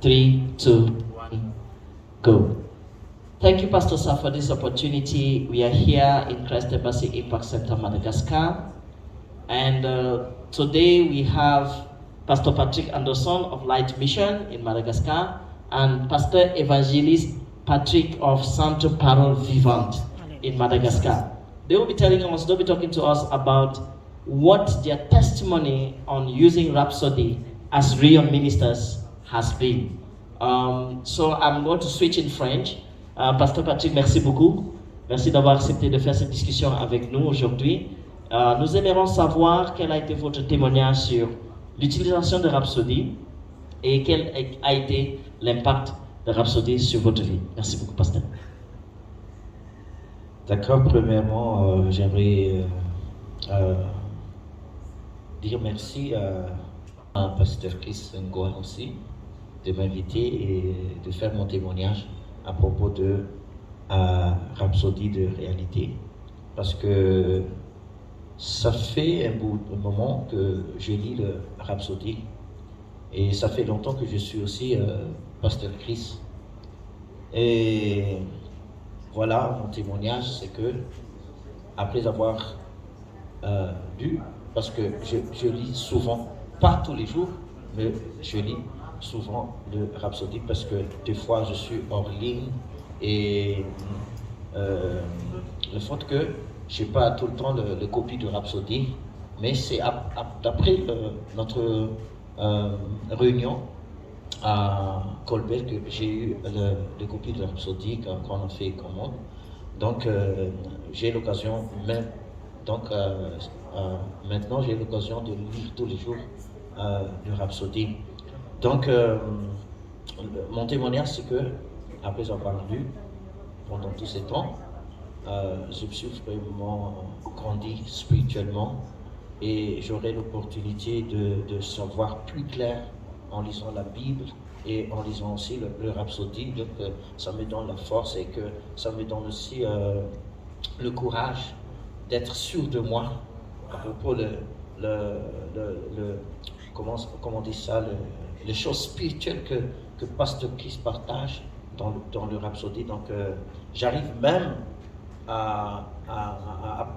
3, 2, 1, go. Thank you, Pastor Sa, for this opportunity. We are here in Christ Embassy Impact Center, Madagascar. And today we have Pastor Patrick Anderson of Light Mission in Madagascar and Pastor Evangelist Patrick of Centre Parole Vivante in Madagascar. They will be they'll be talking to us about what their testimony on using Rhapsody as real ministers has been. So I'm going to switch in French. Pasteur Patrick, merci beaucoup. Merci d'avoir accepté de faire cette discussion avec nous aujourd'hui. Nous aimerions savoir quel a été votre témoignage sur l'utilisation de Rhapsody et quel a été l'impact de Rhapsody sur votre vie. Merci beaucoup, Pasteur. D'accord, premièrement, j'aimerais dire merci à Pasteur Chris Ngoa aussi de m'inviter et de faire mon témoignage à propos de Rhapsody de réalité, parce que ça fait un moment que je lis le Rhapsody et ça fait longtemps que je suis aussi Pasteur Chris. Et voilà, mon témoignage, c'est que après avoir lu, parce que je lis souvent, pas tous les jours, mais je lis souvent le Rhapsody parce que des fois je suis hors ligne et le fait que je n'ai pas tout le temps le copie de Rhapsody, mais c'est d'après notre réunion à Colbert que j'ai eu le copie de Rhapsody quand on a fait commande. Donc j'ai l'occasion même, donc maintenant j'ai l'occasion de lire tous les jours le Rhapsody. Donc, mon témoignage, c'est que, après avoir lu pendant tous ces temps, je suis vraiment grandi spirituellement et j'aurai l'opportunité de savoir plus clair en lisant la Bible et en lisant aussi le Rhapsody. Donc, ça me donne la force et que ça me donne aussi le courage d'être sûr de moi à propos comment on dit ça, les choses spirituelles que Pasteur Chris partage dans le Rhapsody. Donc, j'arrive même à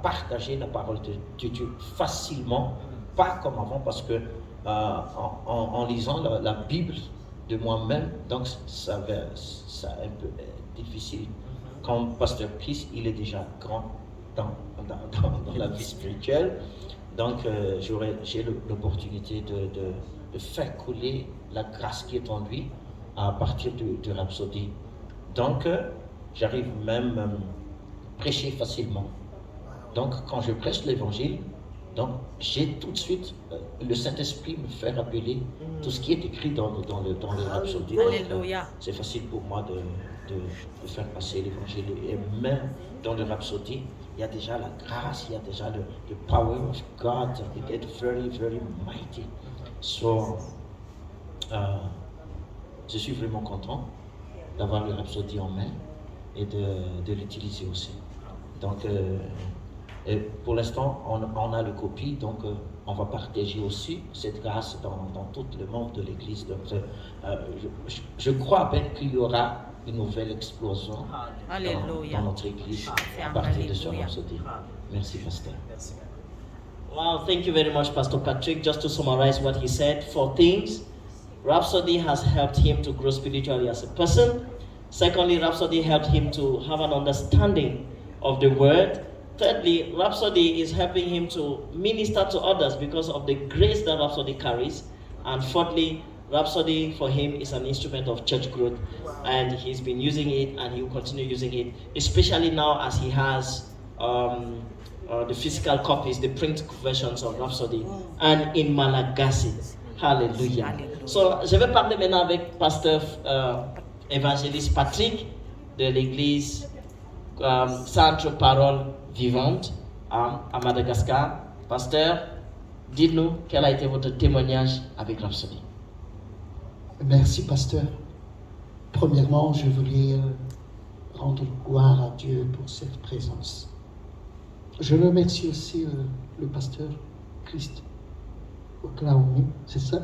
partager la parole de Dieu facilement, pas comme avant, parce que en lisant la Bible de moi-même, donc ça un peu difficile. Comme Pasteur Chris, il est déjà grand dans la vie spirituelle, donc j'ai l'opportunité de faire couler la grâce qui est en lui à partir de Rhapsody. Donc, j'arrive même à prêcher facilement. Donc, quand je prêche l'évangile, donc j'ai tout de suite, le Saint-Esprit me fait rappeler tout ce qui est écrit dans le Rhapsody. Alléluia. C'est facile pour moi de faire passer l'évangile. Et même dans le Rhapsody, il y a déjà la grâce, il y a déjà le power of God. It is very, very mighty. So, je suis vraiment content d'avoir le Rhapsody en main et de l'utiliser aussi. Donc, et pour l'instant, on a le copie, donc on va partager aussi cette grâce dans tout le monde de l'Église. Donc, je crois bien qu'il y aura une nouvelle explosion dans notre Église à partir de ce Rhapsody. Merci, Pasteur. Merci. Wow, thank you very much, Pastor Patrick. Just to summarize what he said, 4 things. Rhapsody has helped him to grow spiritually as a person. Secondly, Rhapsody helped him to have an understanding of the word. Thirdly, Rhapsody is helping him to minister to others because of the grace that Rhapsody carries. And fourthly, Rhapsody for him is an instrument of church growth, and he's been using it and he will continue using it, especially now as he has the physical copies, the print versions of Rhapsody, and in Malagasy. Hallelujah. So, je vais parler maintenant avec Pasteur Évangéliste Patrick de l'église Centre Parole Vivante à Madagascar. Pasteur, dites-nous quel a été votre témoignage avec Rhapsody. Merci, pasteur. Premièrement, je voulais rendre gloire à Dieu pour cette présence. Je remercie aussi le pasteur Christ Oklaoumi, c'est ça?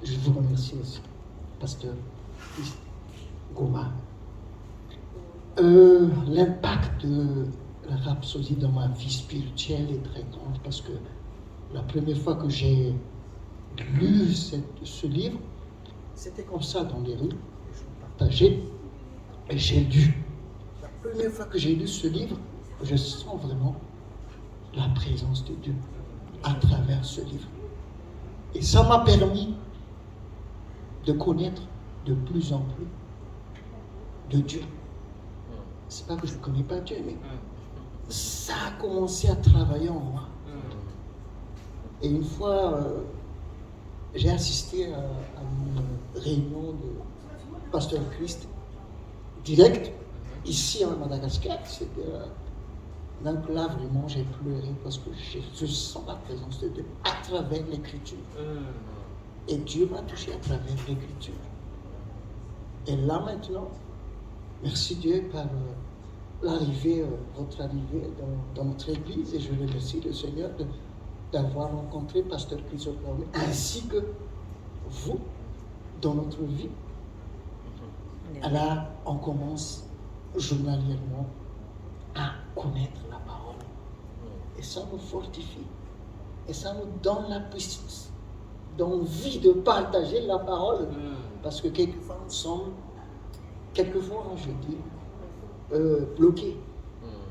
Je vous remercie aussi. pasteur Goma. L'impact de la rhapsodie dans ma vie spirituelle est très grand parce que la première fois que j'ai lu ce livre, c'était comme ça dans les rues, je partageais et j'ai lu. La première fois que j'ai lu ce livre, je sens vraiment la présence de Dieu à travers ce livre. Et ça m'a permis de connaître de plus en plus de Dieu. C'est pas que je ne connais pas Dieu, mais ça a commencé à travailler en moi. Et une fois, j'ai assisté à une réunion de Pasteur Christ direct, ici à Madagascar. Donc là, vraiment, j'ai pleuré parce que je sens la présence de Dieu à travers l'Écriture. Et Dieu m'a touché à travers l'Écriture. Et là maintenant, merci Dieu par votre arrivée dans notre Église. Et je remercie le Seigneur d'avoir rencontré Pasteur Christ ainsi que vous dans notre vie. Là, on commence journalièrement à connaître la parole. Et ça nous fortifie. Et ça nous donne la puissance, d'envie de partager la parole. Parce que quelquefois, nous sommes, je dis, bloqués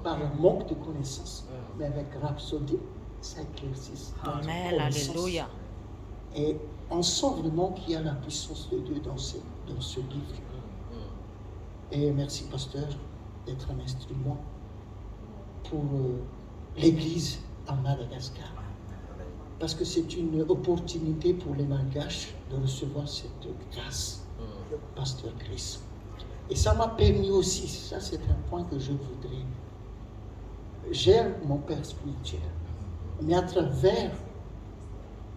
par le manque de connaissances. Mais avec Rhapsodie, ça éclaircit. Amen, alléluia. Et on sent vraiment qu'il y a la puissance de Dieu dans ce livre. Et merci, pasteur, d'être un instrument pour l'Église à Madagascar. Parce que c'est une opportunité pour les Malgaches de recevoir cette grâce de pasteur Christ. Et ça m'a permis aussi, ça c'est un point que je voudrais. J'ai mon père spirituel, mais à travers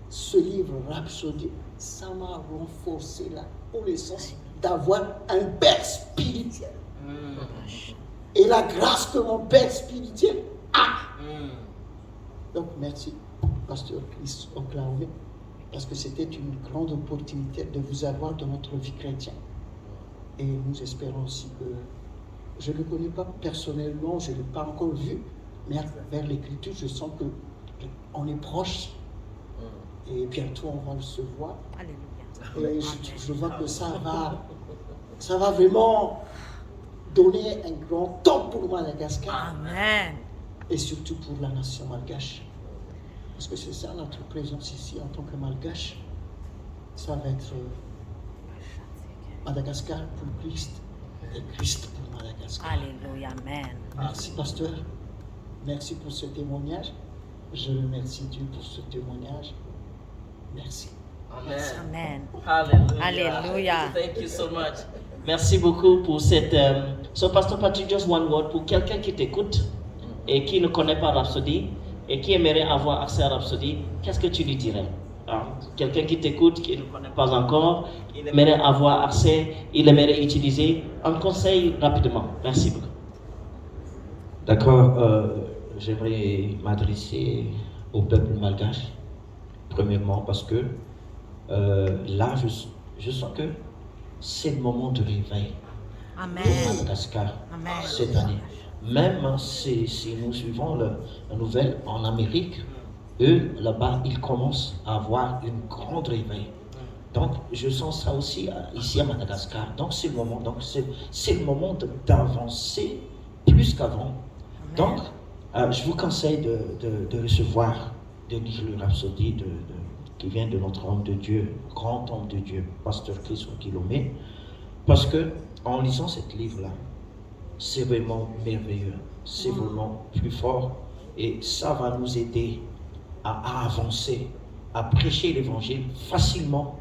ce livre Rhapsodie, ça m'a renforcé la connaissance d'avoir un père spirituel. Et la grâce que mon père spirituel a. Donc merci, pasteur Chris Oklahoma, parce que c'était une grande opportunité de vous avoir dans notre vie chrétienne. Et nous espérons aussi que, je ne le connais pas personnellement, je ne l'ai pas encore vu, mais à travers l'Écriture, je sens qu'on est proche. Et bientôt, on va se voir. Alléluia. Et je vois que ça va vraiment donner un grand temps pour Madagascar. Amen. Et surtout pour la nation malgache. Parce que c'est ça notre présence ici en tant que malgache. Ça va être Madagascar pour Christ et Christ pour Madagascar. Alléluia. Amen. Merci pasteur. Merci pour ce témoignage. Je remercie Dieu pour ce témoignage. Merci. Amen. Hallelujah. Thank you so much. Merci beaucoup pour cette. So, Pastor Patrick, just one word pour quelqu'un qui t'écoute et qui ne connaît pas Rhapsodie et qui aimerait avoir accès à Rhapsodie. Qu'est-ce que tu lui dirais? Quelqu'un qui t'écoute, qui ne connaît pas encore, il aimerait avoir accès, il aimerait utiliser. Un conseil rapidement. Merci beaucoup. D'accord. J'aimerais m'adresser au peuple malgache. Premièrement, parce que là, je sens que c'est le moment de réveil Amen. pour Madagascar Amen. cette année. Même si nous suivons la nouvelle en Amérique, eux, là-bas, ils commencent à avoir une grande réveil. Donc, je sens ça aussi ici à Madagascar. Donc, c'est le moment. Donc, c'est le moment d'avancer plus qu'avant. Donc, je vous conseille de recevoir, de lire le Rhapsodie qui vient de notre homme de Dieu, grand homme de Dieu, pasteur Chris Oklahoma, parce que en lisant ce livre-là, c'est vraiment merveilleux, c'est vraiment plus fort et ça va nous aider à avancer, à prêcher l'évangile facilement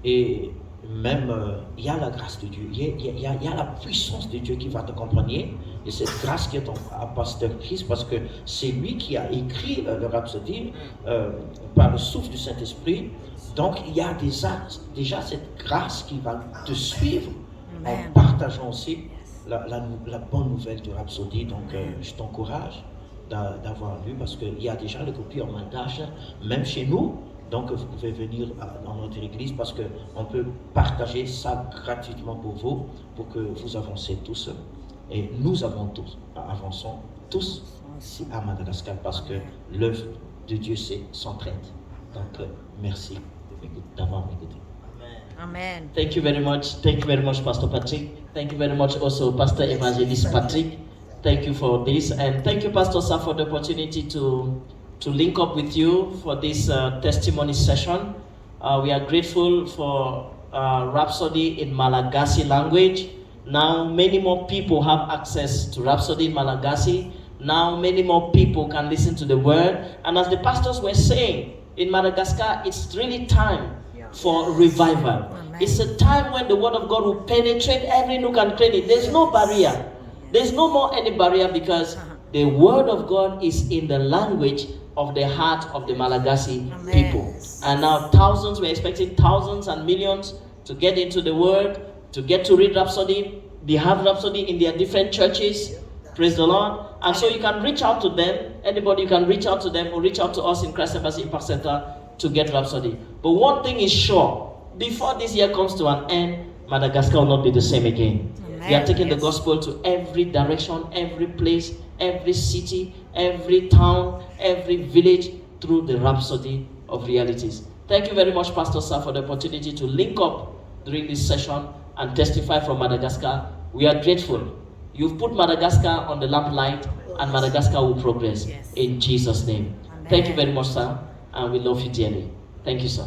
et même il y a la grâce de Dieu, il y a la puissance de Dieu qui va t'accompagner et cette grâce qui est à pasteur Christ parce que c'est lui qui a écrit le Rhapsodie par le souffle du Saint-Esprit. Donc il y a déjà cette grâce qui va te suivre en partageant aussi la bonne nouvelle de Rhapsodie. Donc je t'encourage d'avoir lu parce qu'il y a déjà les copies en malgache, même chez nous. Donc vous pouvez venir dans notre église parce qu'on peut partager ça gratuitement pour vous, pour que vous avancez tous. Et nous avançons tous ici à Madagascar parce que l'œuvre de Dieu s'entraide. Donc merci d'avoir écouté. Amen. Thank you very much. Thank you very much, Pastor Patrick. Thank you very much also, Pastor Evangelist Patrick. Thank you for this. And thank you, Pastor Sa, for the opportunity to link up with you for this testimony session. We are grateful for Rhapsody in Malagasy language. Now many more people have access to Rhapsody in Malagasy. Now many more people can listen to the word. And as the pastors were saying, in Madagascar, it's really time for revival. Amen. It's a time when the word of God will penetrate every nook and cranny. There's no barrier. There's no more any barrier because the word of God is in the language of the heart of the Malagasy Amen. people. And now we're expecting thousands and millions to get into the word, to get to read Rhapsody. They have Rhapsody in their different churches. Praise the Lord. And so you can reach out to them. Anybody, you can reach out to them or reach out to us in Christ Embassy Impact Center to get Rhapsody. But one thing is sure, before this year comes to an end, Madagascar will not be the same again. Amen. We are taking the Yes. gospel to every direction, every place, every city, every town, every village through the Rhapsody of realities. Thank you very much, Pastor Sa, for the opportunity to link up during this session and testify from Madagascar. We are grateful. You've put Madagascar on the lamplight and Madagascar will progress. Yes. In Jesus' name. Amen. Thank you very much, sir, and we love you dearly. Thank you, sir.